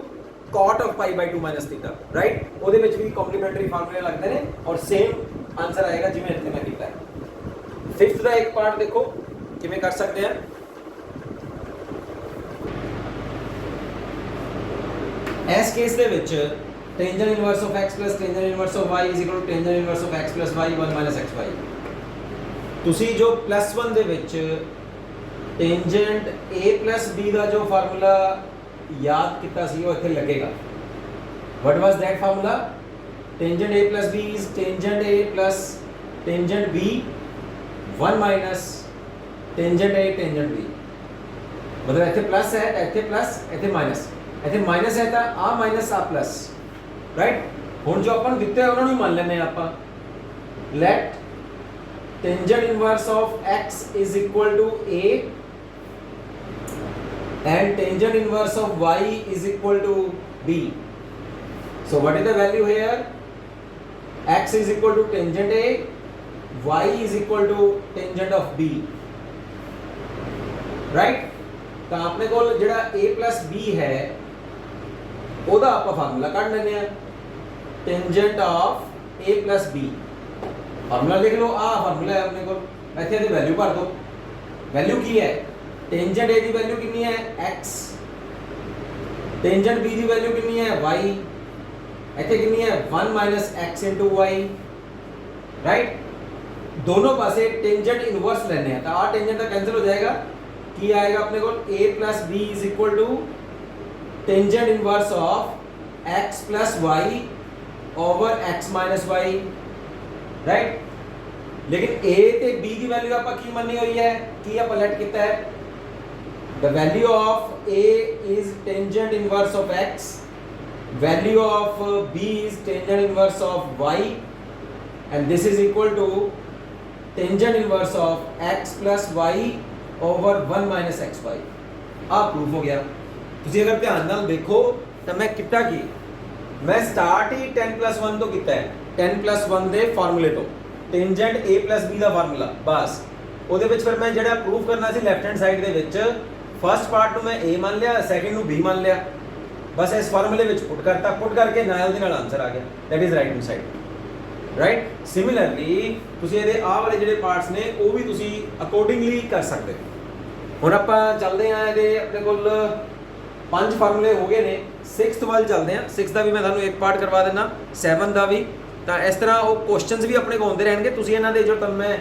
cot of pi by 2 minus theta, right? ਉਹਦੇ ਵਿੱਚ ਵੀ ਕੰਪਲੀਮੈਂਟਰੀ ਫਾਰਮੂਲੇ ਲੱਗਦੇ ਨੇ ਔਰ ਸੇਮ ਆਨਸਰ ਆਏਗਾ ਜਿਵੇਂ ਇੱਥੇ ਮੈਂ ਕੀਤਾ ਹੈ। ਫਿਫਥ ਦਾ ਇੱਕ ਪਾਰਟ ਦੇਖੋ ਕਿਵੇਂ ਕਰ ਸਕਦੇ ਆ। ਇਸ ਕੇਸ ਦੇ ਵਿੱਚ tangent inverse of x plus tangent inverse of y is equal to tangent inverse of x plus y 1 minus xy। ਤੁਸੀਂ ਜੋ +1 ਦੇ ਵਿੱਚ tangent a plus b ਦਾ ਜੋ ਫਾਰਮੂਲਾ याद किया सी वो इत्थे लगेगा। What was that formula? Tangent a plus b is tangent a plus tangent b 1 minus tangent a tangent b। मतलब इत्थे प्लस है, इत्थे प्लस, इत्थे माइनस, इत्थे माइनस है तो आ माइनस आ प्लस, राइट? हुण जो अपन दिते हैं उन्होंने मान लेने ਆਪਾਂ। Let tangent inverse of x is equal to a and tangent inverse of y is equal to b. So what is the value here? X is equal to tangent a, y is equal to tangent of b, right? ਤਾਂ ਆਪਣੇ ਕੋਲ ਜਿਹੜਾ a plus b ਹੈ ਉਹਦਾ ਆਪਾਂ ਫਾਰਮੂਲਾ ਕੱਢ ਲੈਂਦੇ ਆ, tangent of a plus b। Formula ਲਿਖ ਲਓ, ਆ ਫਾਰਮੂਲਾ ਹੈ ਆਪਣੇ ਕੋਲ, ਇੱਥੇ ਇਹਦੀ ਵੈਲਿਊ ਭਰ ਦਿਓ। ਵੈਲਿਊ ਕੀ ਹੈ? टेंजेंट ए की वैल्यू कितनी है x, टेंजेंट b की वैल्यू कितनी है y, ਇੱਥੇ कितनी है 1 minus x into y, right? दोनों पासे टेंजेंट इनवर्स लेने हैं तो आ टेंजेंट का कैंसिल हो जाएगा, की आएगा अपने को a plus b is equal to tangent inverse of x plus y over x minus y, right? लेकिन a ਤੇ b की वैल्यू ਆਪਾਂ ਕੀ ਮੰਨੀ ਹੋਈ ਹੈ, ਕੀ ਆਪਾਂ ਲੈਟ ਕੀਤਾ ਹੈ? The value of a is tangent inverse of x, value of b is tangent inverse of y, and this is equal to tangent inverse of x plus y over 1 minus xy। ਆ ਪ੍ਰੂਫ ਹੋ ਗਿਆ। ਤੁਸੀਂ ਅਗਰ ਧਿਆਨ ਨਾਲ ਦੇਖੋ ਤਾਂ ਮੈਂ ਕਿੱਤਾ ਕੀ, ਮੈਂ ਸਟਾਰਟ ਹੀ 10 plus 1 ਤੋਂ ਕੀਤਾ ਹੈ, 10 plus 1 ਦੇ ਫਾਰਮੂਲੇ ਤੋਂ, tangent a plus b ਦਾ ਫਾਰਮੂਲਾ, ਬਸ ਉਹਦੇ ਵਿੱਚ ਫਿਰ ਮੈਂ ਜਿਹੜਾ ਪ੍ਰੂਫ ਕਰਨਾ ਸੀ ਲੈਫਟ ਹੈਂਡ ਸਾਈਡ ਦੇ ਵਿੱਚ फर्स्ट पार्ट ਨੂੰ मैं a मान लिया, सेकंड ਨੂੰ b मान लिया, बस इस फार्मूले ਵਿੱਚ पुट करता, पुट करके ਨਾਲ ਦੇ ਨਾਲ ਆਨਸਰ ਆ ਗਿਆ, that is right hand side, right? Similarly ਤੁਸੀਂ ਇਹਦੇ ਆਹ ਵਾਲੇ ਜਿਹੜੇ ਪਾਰਟਸ ਨੇ ਉਹ ਵੀ ਤੁਸੀਂ ਅਕੋਰਡਿੰਗਲੀ ਕਰ ਸਕਦੇ ਹੋ। ਹੁਣ ਆਪਾਂ ਚੱਲਦੇ ਆਂ ਇਹਦੇ, ਆਪਣੇ ਕੋਲ 5 ਫਾਰਮੂਲੇ ਹੋ ਗਏ ਨੇ, 6th ਵੱਲ ਚੱਲਦੇ ਆਂ। 6th ਦਾ ਵੀ ਮੈਂ ਤੁਹਾਨੂੰ ਇੱਕ ਪਾਰਟ ਕਰਵਾ ਦਿੰਦਾ, 7 ਦਾ ਵੀ। ਤਾਂ ਇਸ ਤਰ੍ਹਾਂ ਉਹ ਕੁਐਸਚਨਸ ਵੀ ਆਪਣੇ ਕੋਲ ਆਉਂਦੇ ਰਹਿਣਗੇ, ਤੁਸੀਂ ਇਹਨਾਂ ਦੇ ਜੋ ਤੁਹਾਨੂੰ ਮੈਂ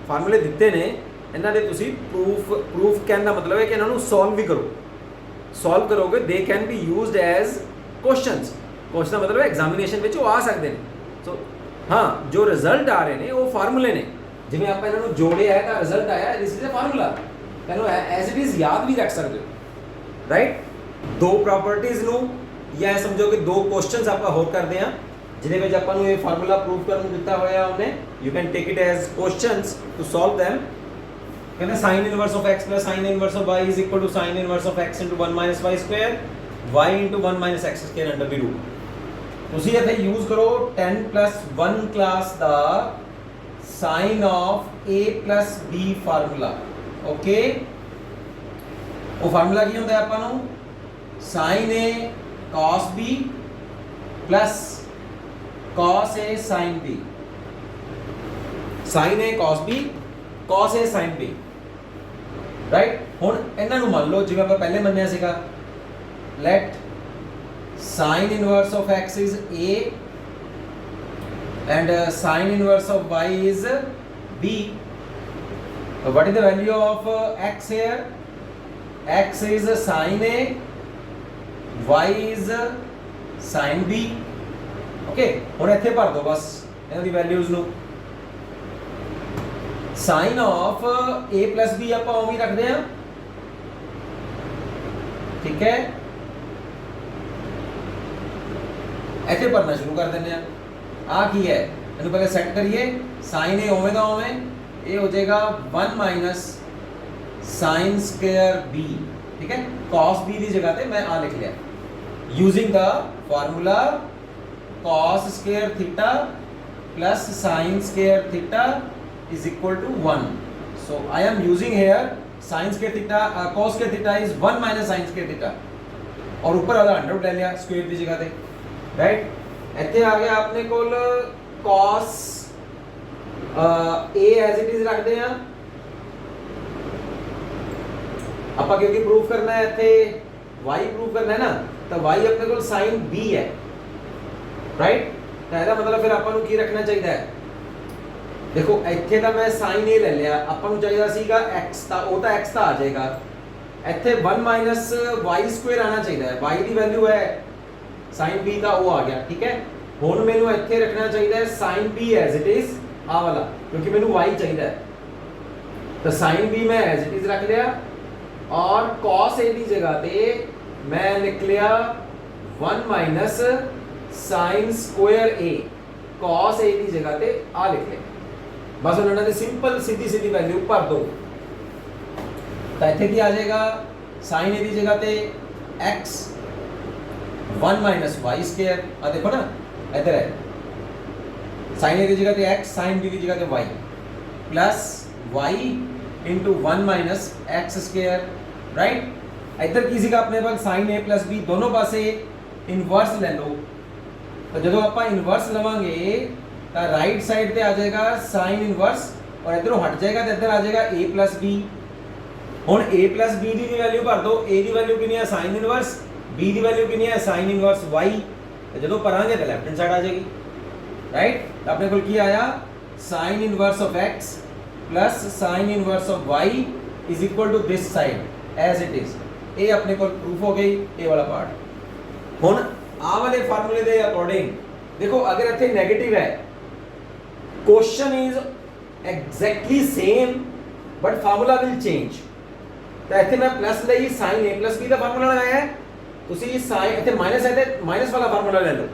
ਫਾਰਮੂਲੇ ਦਿੱਤੇ ਨੇ ਇਹਨਾਂ ਦੇ ਤੁਸੀਂ ਪ੍ਰੂਫ ਕਹਿਣ ਦਾ ਮਤਲਬ ਹੈ ਕਿ ਇਹਨਾਂ ਨੂੰ ਸੋਲਵ ਵੀ ਕਰੋ, ਸੋਲਵ ਕਰੋਗੇ they can be used as questions. Question ਦਾ ਮਤਲਬ ਹੈ ਐਗਜ਼ਾਮੀਨੇਸ਼ਨ ਵਿੱਚ ਉਹ ਆ ਸਕਦੇ ਨੇ। ਸੋ ਹਾਂ, ਜੋ ਰਿਜ਼ਲਟ ਆ ਰਹੇ ਨੇ ਉਹ ਫਾਰਮੂਲੇ ਨੇ, ਜਿਵੇਂ ਆਪਾਂ ਇਹਨਾਂ ਨੂੰ ਜੋੜਿਆ ਹੈ ਤਾਂ ਰਿਜ਼ਲਟ ਆਇਆ, ਦਿਸ ਇਜ਼ ਅ ਫਾਰਮੂਲਾ, ਇਹਨੂੰ ਐਜ਼ ਇਟ ਇਜ਼ ਯਾਦ ਵੀ ਰੱਖ ਸਕਦੇ ਹੋ, ਰਾਈਟ? ਦੋ ਪ੍ਰੋਪਰਟੀਜ਼ ਨੂੰ ਜਾਂ ਸਮਝੋ ਕਿ ਦੋ ਕੁਐਸਚਨਸ ਆਪਾਂ ਹੋਰ ਕਰਦੇ ਹਾਂ ਜਿਹਦੇ ਵਿੱਚ ਆਪਾਂ ਨੂੰ ਇਹ ਫਾਰਮੂਲਾ ਪ੍ਰੂਫ ਕਰਨ ਨੂੰ ਦਿੱਤਾ ਹੋਇਆ ਉਹਨੇ, you can take it as questions to solve them। कहना sin inverse of x plus sin inverse of y is equal to sin inverse of x into 1 minus y square, y into 1 minus x square under the root। ਤੁਸੀਂ ਇੱਥੇ ਯੂਜ਼ ਕਰੋ 10 plus 1 class the sin of a plus b formula, okay? ਉਹ ਫਾਰਮੂਲਾ ਕੀ ਹੁੰਦਾ ਹੈ ਆਪਾਂ ਨੂੰ, sin a cos b plus cos a sin b, sin a cos b cos a sin b, right? ਹੁਣ ਇਹਨਾਂ ਨੂੰ ਮੰਨ ਲਓ ਜਿਵੇਂ ਆਪਾਂ ਪਹਿਲੇ ਮੰਨਿਆ ਸੀਗਾ, let sin inverse of x is a and sin inverse of y is b. What is the value of x here? X is sin a, y is sin b. Okay, ਹੁਣ ਇੱਥੇ ਭਰ ਦੋ ਬਸ ਇਹਨਾਂ ਦੀ ਵੈਲਿਊਜ਼ ਨੂੰ। sin of a plus b ਆਪਾਂ ਉਵੇਂ ਹੀ ਰੱਖਦੇ ਹਾਂ, ਠੀਕ ਹੈ। ਇੱਥੇ ਭਰਨਾ ਸ਼ੁਰੂ ਕਰ ਦਿੰਦੇ ਆ। ਆ ਕੀ ਹੈ, ਇਹਨੂੰ ਪਹਿਲੇ ਸੈੱਟ ਕਰੀਏ। sin a ਉਵੇਂ ਦਾ ਉਵੇਂ, ਇਹ ਹੋ ਜਾਏਗਾ 1 ਮਾਈਨਸ sin ਸਕੁਅਰ b, ਠੀਕ ਹੈ। cos b ਦੀ ਜਗ੍ਹਾ ਤੇ ਮੈਂ ਆ ਲਿਖ ਲਿਆ using the formula cos square theta plus sin square theta is equal to 1. So I am using here sin square theta, cos square theta is 1 minus sin square theta, और ऊपर वाला 100 ले लिया स्क्वायर की जगह पे, राइट। ਇੱਥੇ ਆ ਗਿਆ ਆਪਣੇ ਕੋਲ cos a as it is ਰੱਖਦੇ ਆ ਆਪਾਂ, ਕਿਉਂਕਿ ਪ੍ਰੂਫ ਕਰਨਾ ਹੈ ਇੱਥੇ y ਪ੍ਰੂਫ ਕਰਨਾ ਹੈ ਨਾ, ਤਾਂ y ਆਪਣੇ ਕੋਲ sin b ਹੈ, ਰਾਈਟ। ਤਾਂ ਇਹਦਾ ਮਤਲਬ ਫਿਰ ਆਪਾਂ ਨੂੰ ਕੀ ਰੱਖਣਾ ਚਾਹੀਦਾ ਹੈ? देखो ਇੱਥੇ ਤਾਂ ਮੈਂ sin a ਲੈ ਲਿਆ, ਆਪਾਂ ਨੂੰ ਚਾਹੀਦਾ ਸੀਗਾ x, ਤਾਂ ਉਹ ਤਾਂ x ਤਾਂ ਆ ਜਾਏਗਾ। ਇੱਥੇ 1 ਮਾਈਨਸ y ਸਕੁਅਰ ਆਣਾ ਚਾਹੀਦਾ ਹੈ, y ਦੀ ਵੈਲਿਊ ਹੈ sin b ਦਾ, ਉਹ ਆ ਗਿਆ, ਠੀਕ ਹੈ। ਹੁਣ ਮੈਨੂੰ ਇੱਥੇ ਰੱਖਣਾ ਚਾਹੀਦਾ ਹੈ sin b as it is, ਆ ਵਾਲਾ, ਕਿਉਂਕਿ ਮੈਨੂੰ y ਚਾਹੀਦਾ ਹੈ। ਤਾਂ sin b ਮੈਂ as it is ਰੱਖ ਲਿਆ, और cos a ਦੀ ਜਗ੍ਹਾ ਤੇ ਮੈਂ ਲਿਖ ਲਿਆ 1 minus sin square a, cos a ਦੀ ਜਗ੍ਹਾ ਤੇ ਆ ਲਿਖ ਲਿਆ। बस उन्होंने तो सिंपल सीधी सीधी वैल्यू भर दो, तो इतने की आ जाएगा sin a की जगह पे x 1 माइनस वाई स्क्वायर, आ देखो ना इधर है sin a की जगह पे x, sin b की जगह पे y plus y into 1 minus x square, right. इधर किसी का अपने पास sin a प्लस b दोनों पासे इनवर्स ले लो, तो जो आप इनवर्स लवांगे तो राइट साइड पे आ जाएगा साइन इनवर्स, और इधरों हट जाएगा तो इधर आ जाएगा a प्लस बी। हुण a प्लस बी की वैल्यू भर दो, a की वैल्यू कितनी है साइन इनवर्स, b की वैल्यू कितनी है साइन इनवर्स y, तो जो भरांगे तो लैफ्ट हैंड साइड आ जाएगी, राइट। तो अपने को की आया sine inverse of x plus sine inverse of y is equal to this side as it is. ये अपने को प्रूफ हो गई ये वाला पार्ट। हुण आ वाले फार्मूले के अकॉर्डिंग देखो, अगर इत्थे नेगेटिव है, question is exactly same but formula will change. तो इत्थे मैं प्लस ਲਈ sin a plus b ਦਾ ਫਾਰਮੂਲਾ ਲਗਾਇਆ ਹੈ, ਤੁਸੀਂ sin ਇੱਥੇ ਮਾਈਨਸ ਹੈ ਤੇ ਮਾਈਨਸ ਵਾਲਾ ਫਾਰਮੂਲਾ ਲੈ ਲਓ।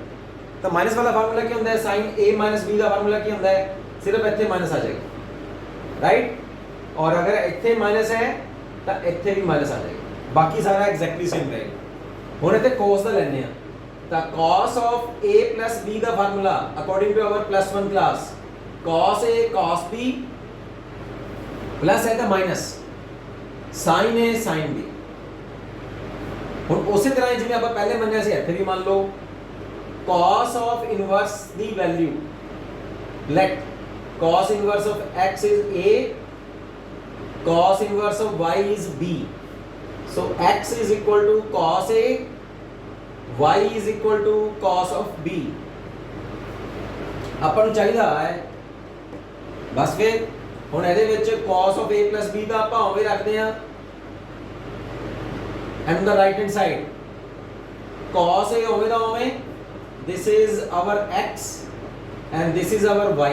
ਤਾਂ ਮਾਈਨਸ ਵਾਲਾ ਫਾਰਮੂਲਾ ਕੀ ਹੁੰਦਾ ਹੈ? sin a minus b ਦਾ ਫਾਰਮੂਲਾ ਕੀ ਹੁੰਦਾ ਹੈ? ਸਿਰਫ ਇੱਥੇ ਮਾਈਨਸ ਆ ਜਾਏਗਾ, ਰਾਈਟ। और अगर ਇੱਥੇ ਮਾਈਨਸ ਹੈ ਤਾਂ ਇੱਥੇ ਵੀ ਮਾਈਨਸ ਆ ਜਾਏਗਾ, ਬਾਕੀ ਸਾਰਾ ਐਗਜ਼ੈਕਟਲੀ ਸੇਮ ਰਹੇਗਾ। ਹੁਣ ਇੱਥੇ cos ਦਾ ਲੈਣੇ ਆ, ਤਾਂ cos of a plus b ਦਾ formula according to our +1 class cos a cos b plus है तो minus sin a sin b। ਹੁਣ ਉਸੇ ਤਰ੍ਹਾਂ ਜਿਵੇਂ ਆਪਾਂ ਪਹਿਲੇ ਮੰਨਿਆ ਸੀ, ਇੱਥੇ ਵੀ ਮੰਨ ਲਓ cos of inverse the value, let cos inverse of x is a, cos inverse of y is b, so x is equal to cos a, y is equal to cos of b। ਆਪਾਂ ਨੂੰ ਚਾਹੀਦਾ ਹੈ बस फिर ਹੁਣ ਇਹਦੇ ਵਿੱਚ cos of a plus b ਦਾ ਆਪਾਂ ਉਵੇਂ ਰੱਖਦੇ ਹਾਂ, and the right hand side cos a ਉਵੇਂ ਦਾ ਉਵੇਂ, this is our x and this is our y,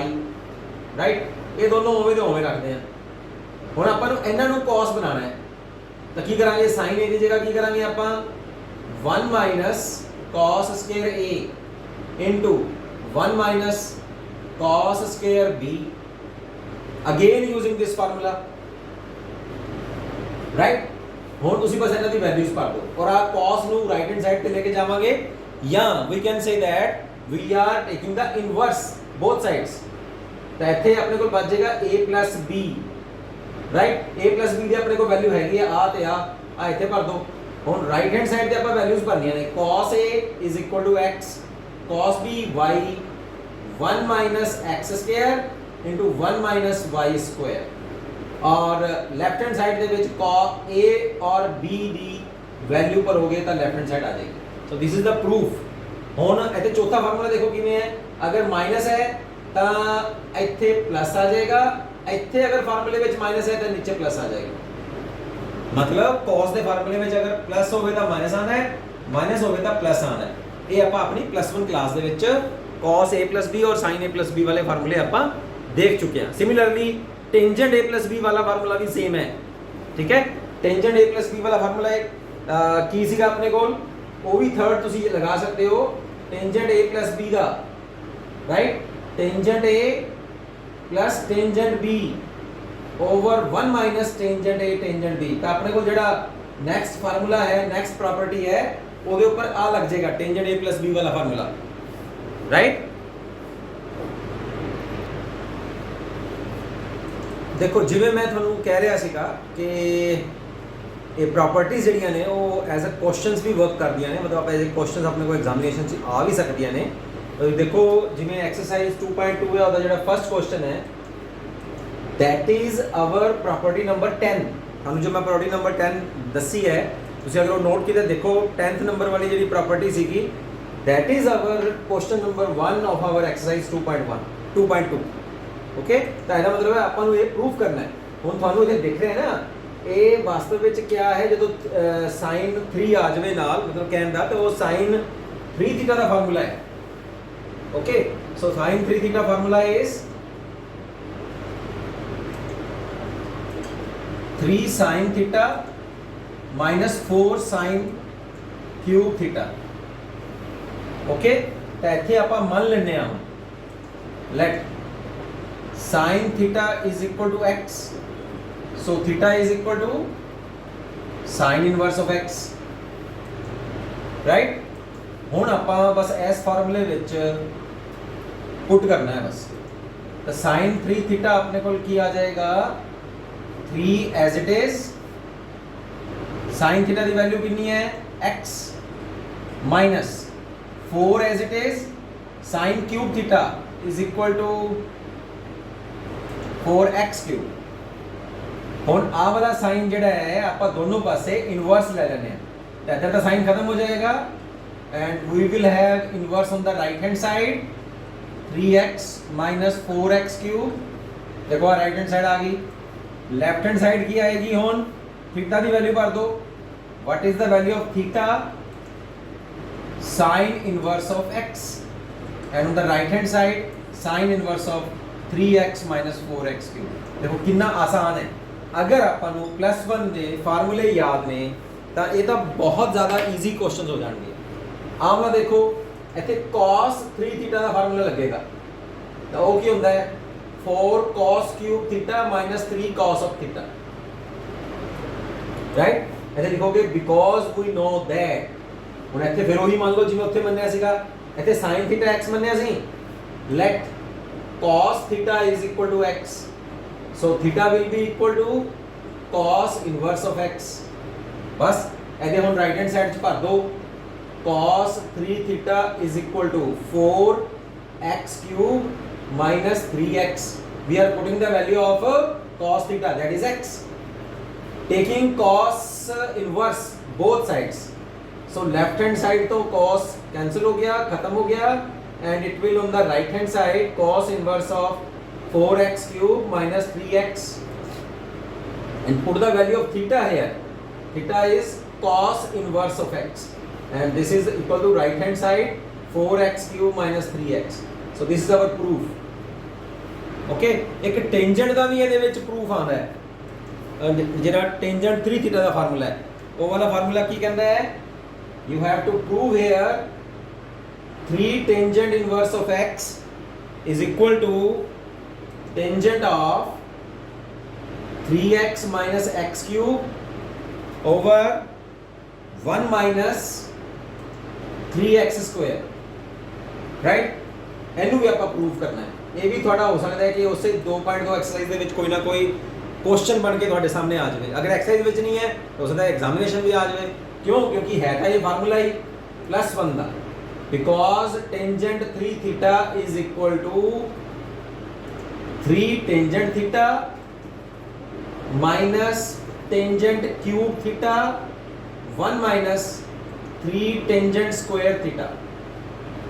right। ਇਹ ਦੋਨੋਂ ਉਵੇਂ ਦੇ ਉਵੇਂ ਰੱਖਦੇ ਹਾਂ। ਹੁਣ ਆਪਾਂ ਨੂੰ ਇਹਨਾਂ ਨੂੰ cos ਬਣਾਉਣਾ ਹੈ, ਤਾਂ ਕੀ ਕਰਾਂਗੇ? sin a ਦੀ ਜਗ੍ਹਾ ਕੀ ਕਰਾਂਗੇ ਆਪਾਂ? 1 minus cos square a into 1 minus cos square b, again using this formula, right। ਹੁਣ ਤੁਸੀਂ ਬਸ ਇਹਨਾਂ ਦੀ ਵੈਲਿਊਜ਼ ਭਰ ਦਿਓ, ਔਰ ਆ cos ਨੂੰ ਰਾਈਟ ਹੈਂਡ ਸਾਈਡ ਤੇ ਲੈ ਕੇ ਜਾਵਾਂਗੇ, ਜਾਂ we can say that we are taking the inverse both sides। ਤਾਂ ਇੱਥੇ ਆਪਣੇ ਕੋਲ ਬਚ ਜਾਏਗਾ a plus b, right. a plus b ਦੀ ਆਪਣੇ ਕੋਲ ਵੈਲਿਊ ਹੈਗੀ ਆ ਤੇ ਆ ਇੱਥੇ ਭਰ ਦਿਓ। ਹੁਣ ਰਾਈਟ ਹੈਂਡ ਸਾਈਡ ਤੇ ਆਪਾਂ ਵੈਲਿਊਜ਼ ਭਰਨੀਆਂ ਨੇ, cos a is equal to x, cos b y, 1 minus x square into 1 minus y square, और लेफ्ट हैंड साइड ਦੇ ਵਿੱਚ cos a और b ਦੀ ਵੈਲਿਊ ਭਰੋਗੇ ਤਾਂ ਲੈਫਟ ਹੈਂਡ ਸਾਈਡ आ जाएगी। So this is the proof. ਹੁਣ ਇੱਥੇ ਚੌਥਾ ਫਾਰਮੂਲਾ ਦੇਖੋ ਕਿਵੇਂ ਹੈ, अगर माइनस है ਤਾਂ ਇੱਥੇ ਪਲੱਸ ਆ ਜਾਏਗਾ, ਇੱਥੇ ਅਗਰ ਫਾਰਮੂਲੇ ਵਿੱਚ ਮਾਈਨਸ ਹੈ ਤਾਂ ਨੀਚੇ ਪਲੱਸ ਆ ਜਾਏਗਾ। ਮਤਲਬ cos ਦੇ ਫਾਰਮੂਲੇ ਵਿੱਚ ਅਗਰ ਪਲੱਸ ਹੋਵੇ ਤਾਂ ਮਾਈਨਸ ਆਣਾ ਹੈ, ਮਾਈਨਸ ਹੋਵੇ ਤਾਂ ਪਲੱਸ ਆਣਾ ਹੈ। ਇਹ ਆਪਾਂ ਆਪਣੀ +1 ਕਲਾਸ ਦੇ ਵਿੱਚ cos a + b ਔਰ sin a + b ਵਾਲੇ ਫਾਰਮੂਲੇ ਆਪਾਂ ਦੇਖ ਚੁੱਕੇ ਹਾਂ। ਸਿਮਿਲਰਲੀ ਟੈਂਜੈਂਟ a + b ਵਾਲਾ ਫਾਰਮੂਲਾ ਵੀ ਸੇਮ ਹੈ, ਠੀਕ ਹੈ। ਟੈਂਜੈਂਟ a + b ਵਾਲਾ ਫਾਰਮੂਲਾ ਕੀ ਸੀਗਾ ਆਪਣੇ ਕੋਲ, ਉਹ ਵੀ ਥਰਡ ਤੁਸੀਂ ਲਗਾ ਸਕਦੇ ਹੋ। Tangent a + b the, right, tangent a + tangent b over 1 - tangent a tangent b। ਤਾਂ ਆਪਣੇ ਕੋਲ ਜਿਹੜਾ ਨੈਕਸਟ ਫਾਰਮੂਲਾ ਹੈ, ਨੈਕਸਟ ਪ੍ਰੋਪਰਟੀ ਹੈ, ਉਹਦੇ ਉੱਪਰ ਆ ਲੱਗ ਜਾਏਗਾ ਟੈਂਜੈਂਟ a + b ਵਾਲਾ ਫਾਰਮੂਲਾ, ਰਾਈਟ। ਦੇਖੋ ਜਿਵੇਂ ਮੈਂ ਤੁਹਾਨੂੰ ਕਹਿ ਰਿਹਾ ਸੀਗਾ ਕਿ ਇਹ ਪ੍ਰੋਪਰਟੀਜ਼ ਜਿਹੜੀਆਂ ਨੇ ਉਹ ਐਜ਼ ਅ ਕੁਐਸਚਨਸ ਵੀ ਵਰਕ ਕਰਦੀਆਂ ਨੇ, ਮਤਲਬ ਐਜ਼ ਅ ਕੁਐਸਚਨਸ ਆਪਣੇ ਕੋਲ ਐਗਜ਼ਾਮੀਨੇਸ਼ਨ 'ਚ ਆ ਵੀ ਸਕਦੀਆਂ ਨੇ। ਦੇਖੋ ਜਿਵੇਂ ਐਕਸਰਸਾਈਜ਼ 2.2 ਹੈ, ਉਹਦਾ ਜਿਹੜਾ ਫਸਟ ਕੁਐਸਚਨ ਹੈ, that is our property number 10। ਤੁਹਾਨੂੰ ਜੋ ਮੈਂ ਪ੍ਰੋਪਰਟੀ ਨੰਬਰ 10 ਦੱਸੀ ਹੈ, ਤੁਸੀਂ ਅਗਰ ਉਹ ਨੋਟ ਕੀਤਾ ਦੇਖੋ 10th ਨੰਬਰ ਵਾਲੀ ਜਿਹੜੀ ਪ੍ਰੋਪਰਟੀ ਸੀਗੀ, that is our question number 1 of our exercise 2.2। Okay, ਤਾਂ ਇਹਦਾ ਮਤਲਬ ਹੈ ਆਪਾਂ ਨੂੰ ਇਹ ਪ੍ਰੂਫ ਕਰਨਾ ਹੈ। ਹੁਣ ਤੁਹਾਨੂੰ ਇੱਥੇ ਦਿਖ ਰਿਹਾ ਹੈ ਨਾ, ਇਹ ਵਾਸਤਵ ਵਿੱਚ ਕਿਆ ਹੈ, ਜਦੋਂ sin 3 ਆ ਜਾਵੇ ਨਾਲ, ਮਤਲਬ ਕਹਿਣ ਦਾ ਤਾਂ ਉਹ sin 3 ਥੀਟਾ ਦਾ ਫਾਰਮੂਲਾ ਹੈ। Okay, so sin 3 theta formula is 3 sin theta minus 4 sin cube theta। Okay, ਤਾਂ ਇੱਥੇ ਆਪਾਂ ਮੰਨ ਲੈਂਦੇ ਹਾਂ, let sin theta is equal to x, so theta is equal to sin inverse of x, right। ਹੁਣ ਆਪਾਂ ਬਸ ਇਸ ਫਾਰਮੂਲੇ ਵਿੱਚ ਪੁੱਟ ਕਰਨਾ ਹੈ ਬਸ। ਤਾਂ sin 3 theta ਆਪਣੇ ਕੋਲ ਕੀ ਆ ਜਾਏਗਾ, 3 as it is, sin theta the value ਕਿੰਨੀ ਹੈ, x, minus 4 as it is, sin cube theta is equal to 4x cube। ਹੁਣ ਆਹ ਵਾਲਾ ਸਾਈਨ ਜਿਹੜਾ ਹੈ ਆਪਾਂ ਦੋਨੋਂ ਪਾਸੇ ਇਨਵਰਸ ਲੈ ਲੈਣੇ ਆ, ਤਾਂ ਇੱਧਰ ਦਾ ਸਾਈਨ ਖਤਮ ਹੋ ਜਾਏਗਾ and we will have inverse on the right hand side, 3x minus 4x cube। ਦੇਖੋ ਆ ਰਾਈਟ ਹੈਂਡ ਸਾਈਡ ਆ ਗਈ, ਲੈਫਟ हैंड साइड की आएगी, ਹੁਣ थीटा ਦੀ ਵੈਲਿਊ ਭਰ ਦੋ। What is the value of theta, sin inverse of x, and on the right hand side sin inverse of 3x minus 4x cube। ਦੇਖੋ ਕਿੰਨਾ ਆਸਾਨ ਹੈ। ਅਗਰ ਆਪਾਂ ਨੂੰ +1 ਦੇ ਫਾਰਮੂਲੇ ਯਾਦ ਨੇ ਤਾਂ ਇਹ ਤਾਂ ਬਹੁਤ ਜ਼ਿਆਦਾ ਈਜ਼ੀ ਕੁਐਸਚਨਸ ਹੋ ਜਾਣਗੇ। ਆਮਲਾ ਦੇਖੋ ਇੱਥੇ cos 3 ਥੀਟਾ ਦਾ ਫਾਰਮੂਲਾ ਲੱਗੇਗਾ, ਤਾਂ ਉਹ ਕੀ ਹੁੰਦਾ ਹੈ, 4 cos cube theta minus 3 cos of theta, right। ऐसे लिखोगे because we know that। ਹੁਣ ਇੱਥੇ ਫਿਰ ਉਹੀ ਮੰਨ ਲਓ ਜਿਵੇਂ ਉੱਥੇ ਮੰਨਿਆ ਸੀਗਾ, ਇੱਥੇ sin theta x ਮੰਨਿਆ ਸੀ, let cos theta is equal to x, so theta will be equal to cos inverse of x। ਬਸ ਇਹਦੇ ਹੁਣ ਰਾਈਟ ਹੈਂਡ ਸਾਈਡ 'ਚ ਭਰ ਦੋ, cos 3 theta is equal to 4x cube minus 3x। we are putting the value of cos theta, that is x, taking cos inverse both sides, so left hand side to cos cancel हो गया, खत्म हो गया, and it will on the right hand side cos inverse of 4x cube minus 3x, and put the value of theta here, theta is cos inverse of x, and this is equal to right hand side 4x cube minus 3x। so this is our proof। Okay, ਇੱਕ ਟੈਂਜੈਂਟ ਦਾ ਵੀ ਇਹਦੇ ਵਿੱਚ ਪ੍ਰੂਫ ਆਉਂਦਾ ਹੈ, ਜਿਹੜਾ ਟੈਂਜੈਂਟ 3 ਥੀਟਾ ਦਾ ਫਾਰਮੂਲਾ ਹੈ, ਉਹ ਵਾਲਾ ਫਾਰਮੂਲਾ ਕੀ ਕਹਿੰਦਾ ਹੈ, you have to prove here 3 tangent inverse of x is equal to tangent of 3x minus x cube over 1 minus 3x square, right। ਇਹਨੂੰ ਵੀ ਆਪਾਂ ਪ੍ਰੂਫ ਕਰਨਾ ਹੈ। ਇਹ ਵੀ ਤੁਹਾਡਾ ਹੋ ਸਕਦਾ ਹੈ ਕਿ ਉਸੇ 2.2 ਐਕਸਰਸਾਈਜ਼ ਦੇ ਵਿੱਚ ਕੋਈ ਨਾ ਕੋਈ ਕੁਐਸਚਨ ਬਣ ਕੇ ਤੁਹਾਡੇ ਸਾਹਮਣੇ ਆ ਜਾਵੇ। ਅਗਰ ਐਕਸਰਸਾਈਜ਼ ਵਿੱਚ ਨਹੀਂ ਹੈ ਤਾਂ ਹੋ ਸਕਦਾ ਹੈ ਐਗਜ਼ਾਮੀਨੇਸ਼ਨ ਵੀ ਆ ਜਾਵੇ। ਕਿਉਂ? ਕਿਉਂਕਿ ਹੈ ਤਾਂ ਇਹ ਫਾਰਮੂਲਾ ਹੀ +1 ਦਾ, because tangent 3 theta is equal to 3 tangent theta minus tangent cube theta 1 minus 3 tangent square theta।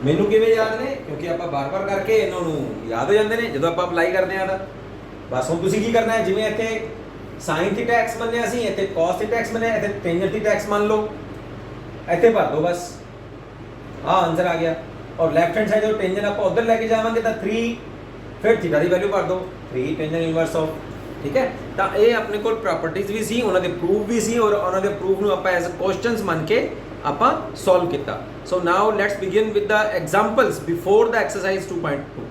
ਮੈਨੂੰ ਕਿਵੇਂ ਯਾਦ ਨੇ? ਕਿਉਂਕਿ ਆਪਾਂ ਬਾਰ-ਬਾਰ ਕਰਕੇ ਇਹਨਾਂ ਨੂੰ ਯਾਦ ਹੋ ਜਾਂਦੇ ਨੇ ਜਦੋਂ ਆਪਾਂ ਅਪਲਾਈ ਕਰਦੇ ਆ ਤਾਂ। ਬਸ ਹੁਣ ਤੁਸੀਂ ਕੀ ਕਰਨਾ ਹੈ, ਜਿਵੇਂ ਇੱਥੇ ਸਾਈਨ ਥੀਟਾ ਐਕਸ ਮੰਨਿਆ ਸੀ, ਇੱਥੇ ਕਾਸ ਥੀਟਾ ਐਕਸ ਮੰਨਿਆ, ਇੱਥੇ ਟੈਂਜੈਂਟ ਥੀਟਾ ਐਕਸ ਮੰਨ ਲਓ, ਇੱਥੇ ਭਰ ਦਿਓ ਬਸ। ਹਾਂ ਆਨਸਰ ਆ ਗਿਆ। ਔਰ ਲੈਫਟ ਹੈਂਡ ਸਾਈਡ ਜਦੋਂ ਟੈਂਜੈਂਟ ਆਪਾਂ ਉਧਰ ਲੈ ਕੇ ਜਾਵਾਂਗੇ ਤਾਂ 3, ਫਿਰ ਥੀਟਾ ਦੀ ਵੈਲਿਊ ਭਰ ਦਿਓ 3 ਟੈਂਜੈਂਟ ਇਨਵਰਸ ਆਫ। ਠੀਕ ਹੈ, ਤਾਂ ਇਹ ਆਪਣੇ ਕੋਲ ਪ੍ਰੋਪਰਟੀਜ਼ ਵੀ ਸੀ, ਉਹਨਾਂ ਦੇ ਪ੍ਰੂਫ ਵੀ ਸੀ, ਔਰ ਉਹਨਾਂ ਦੇ ਪ੍ਰੂਫ ਨੂੰ ਆਪਾਂ ਐਜ਼ ਕੁਐਸਚਨਸ ਮੰਨ ਕੇ ਆਪਾਂ ਸੋਲਵ ਕੀਤਾ। So now let's begin with the examples before the exercise 2.2।